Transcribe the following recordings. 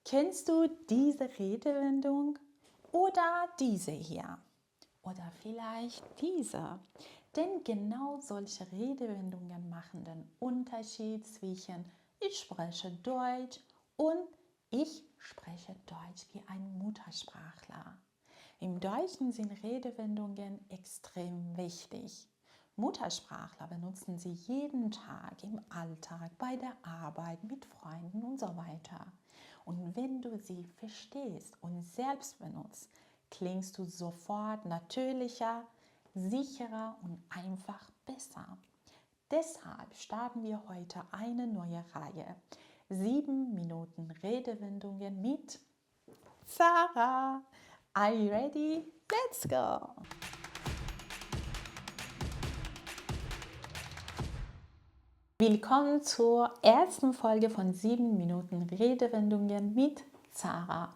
Kennst du diese Redewendung oder diese hier? Oder vielleicht diese? Denn genau solche Redewendungen machen den Unterschied zwischen ich spreche Deutsch und ich spreche Deutsch wie ein Muttersprachler. Im Deutschen sind Redewendungen extrem wichtig. Muttersprachler benutzen sie jeden Tag im Alltag, bei der Arbeit, mit Freunden und so weiter. Und wenn du sie verstehst und selbst benutzt, klingst du sofort natürlicher, sicherer und einfach besser. Deshalb starten wir heute eine neue Reihe. 7 Minuten Redewendungen mit Sarah. Are you ready? Let's go! Willkommen zur ersten Folge von 7 Minuten Redewendungen mit Sarah.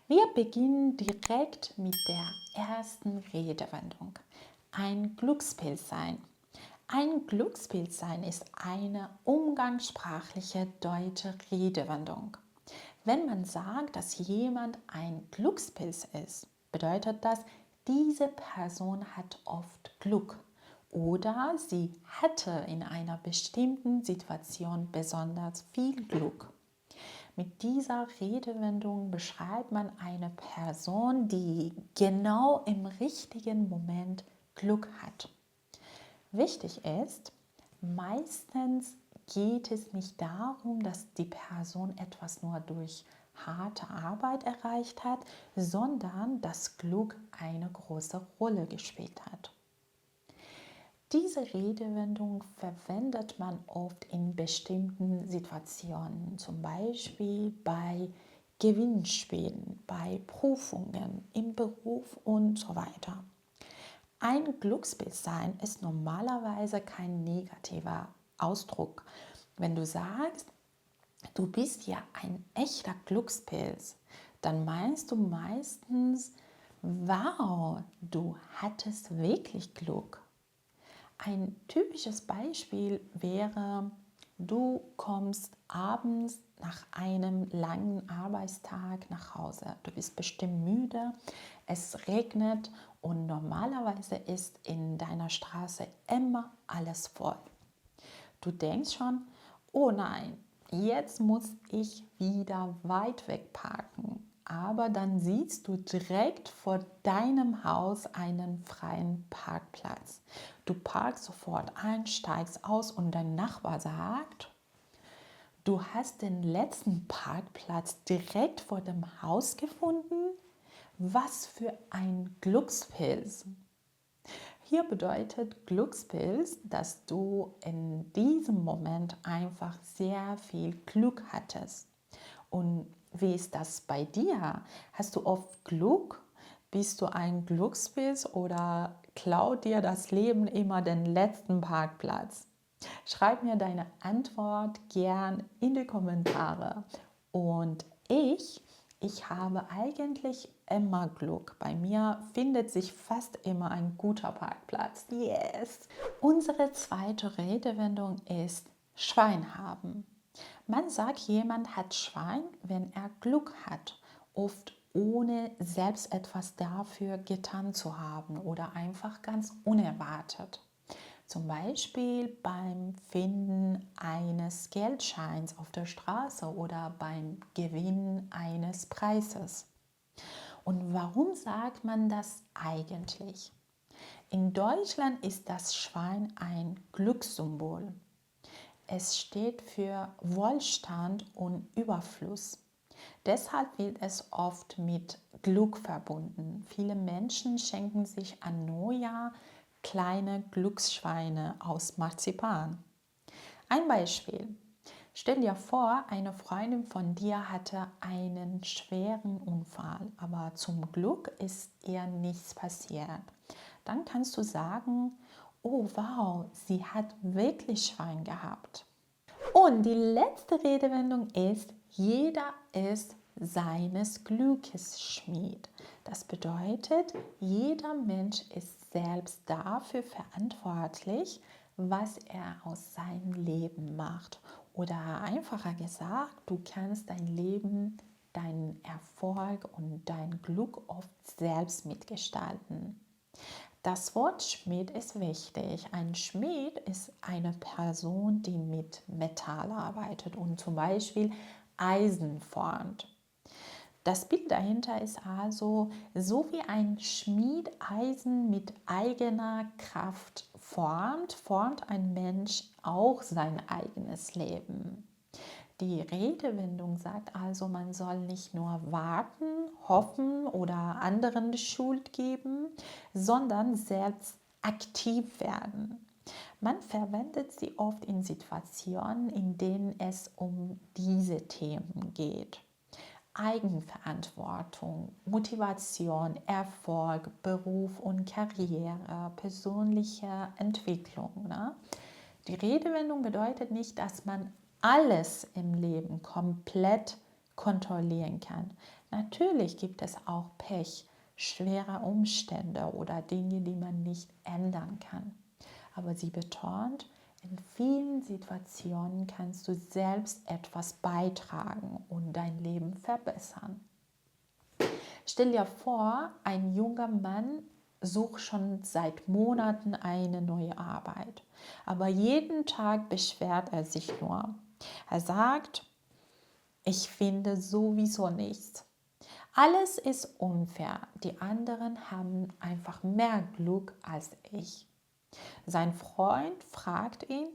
Wir beginnen direkt mit der ersten Redewendung. Ein Glückspilz sein. Ein Glückspilz sein ist eine umgangssprachliche deutsche Redewendung. Wenn man sagt, dass jemand ein Glückspilz ist, bedeutet das, diese Person hat oft Glück oder sie hatte in einer bestimmten Situation besonders viel Glück. Mit dieser Redewendung beschreibt man eine Person, die genau im richtigen Moment Glück hat. Wichtig ist, meistens geht es nicht darum, dass die Person etwas nur durch harte Arbeit erreicht hat, sondern dass Glück eine große Rolle gespielt hat. Diese Redewendung verwendet man oft in bestimmten Situationen, zum Beispiel bei Gewinnspielen, bei Prüfungen, im Beruf und so weiter. Ein Glückspilz sein ist normalerweise kein negativer Ausdruck. Wenn du sagst, du bist ja ein echter Glückspilz, dann meinst du meistens, wow, du hattest wirklich Glück. Ein typisches Beispiel wäre, du kommst abends nach einem langen Arbeitstag nach Hause. Du bist bestimmt müde, es regnet und normalerweise ist in deiner Straße immer alles voll. Du denkst schon, oh nein, jetzt muss ich wieder weit weg parken. Aber dann siehst du direkt vor deinem Haus einen freien Parkplatz. Du parkst sofort ein, steigst aus und dein Nachbar sagt, du hast den letzten Parkplatz direkt vor dem Haus gefunden? Was für ein Glückspilz! Hier bedeutet Glückspilz, dass du in diesem Moment einfach sehr viel Glück hattest. Und wie ist das bei dir? Hast du oft Glück? Bist du ein Glückspilz oder klaut dir das Leben immer den letzten Parkplatz? Schreib mir deine Antwort gern in die Kommentare. Und ich habe eigentlich immer Glück. Bei mir findet sich fast immer ein guter Parkplatz. Yes! Unsere zweite Redewendung ist Schwein haben. Man sagt, jemand hat Schwein, wenn er Glück hat, oft ohne selbst etwas dafür getan zu haben oder einfach ganz unerwartet. Zum Beispiel beim Finden eines Geldscheins auf der Straße oder beim Gewinnen eines Preises. Und warum sagt man das eigentlich? In Deutschland ist das Schwein ein Glückssymbol. Es steht für Wohlstand und Überfluss. Deshalb wird es oft mit Glück verbunden. Viele Menschen schenken sich an Neujahr kleine Glücksschweine aus Marzipan. Ein Beispiel. Stell dir vor, eine Freundin von dir hatte einen schweren Unfall, aber zum Glück ist ihr nichts passiert. Dann kannst du sagen, oh wow, sie hat wirklich Schwein gehabt. Und die letzte Redewendung ist, jeder ist seines Glückes Schmied. Das bedeutet, jeder Mensch ist selbst dafür verantwortlich, was er aus seinem Leben macht. Oder einfacher gesagt, du kannst dein Leben dein deinen Erfolg und dein Glück oft selbst mitgestalten. Das Wort Schmied ist wichtig. Ein Schmied ist eine Person, die mit Metall arbeitet und zum Beispiel Eisen formt. Das Bild dahinter ist also, so wie ein Schmied Eisen mit eigener Kraft formt, formt ein Mensch auch sein eigenes Leben. Die Redewendung sagt also, man soll nicht nur warten, hoffen oder anderen die Schuld geben, sondern selbst aktiv werden. Man verwendet sie oft in Situationen, in denen es um diese Themen geht. Eigenverantwortung, Motivation, Erfolg, Beruf und Karriere, persönliche Entwicklung. Ne? Die Redewendung bedeutet nicht, dass man alles im Leben komplett kontrollieren kann. Natürlich gibt es auch Pech, schwere Umstände oder Dinge, die man nicht ändern kann. Aber sie betont, in vielen Situationen kannst du selbst etwas beitragen und dein Leben verbessern. Stell dir vor, ein junger Mann sucht schon seit Monaten eine neue Arbeit, aber jeden Tag beschwert er sich nur. Er sagt, ich finde sowieso nichts. Alles ist unfair. Die anderen haben einfach mehr Glück als ich. Sein Freund fragt ihn,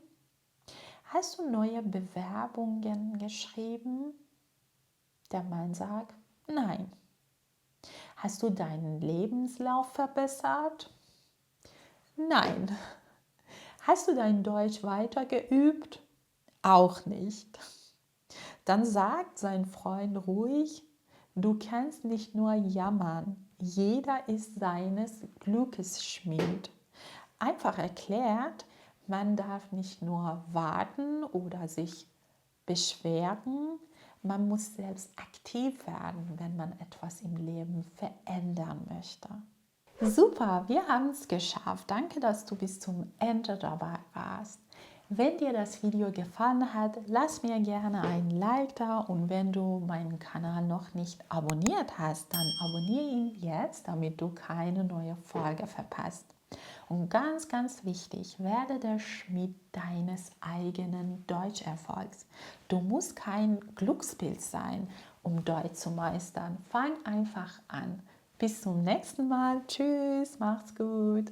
hast du neue Bewerbungen geschrieben? Der Mann sagt, nein. Hast du deinen Lebenslauf verbessert? Nein. Hast du dein Deutsch weiter geübt? Auch nicht. Dann sagt sein Freund ruhig, du kannst nicht nur jammern, jeder ist seines Glückes Schmied. Einfach erklärt, man darf nicht nur warten oder sich beschweren, man muss selbst aktiv werden, wenn man etwas im Leben verändern möchte. Super, wir haben es geschafft. Danke, dass du bis zum Ende dabei warst. Wenn dir das Video gefallen hat, lass mir gerne ein Like da und wenn du meinen Kanal noch nicht abonniert hast, dann abonniere ihn jetzt, damit du keine neue Folge verpasst. Und ganz, ganz wichtig, werde der Schmied deines eigenen Deutscherfolgs. Du musst kein Glückspilz sein, um Deutsch zu meistern. Fang einfach an. Bis zum nächsten Mal. Tschüss, macht's gut.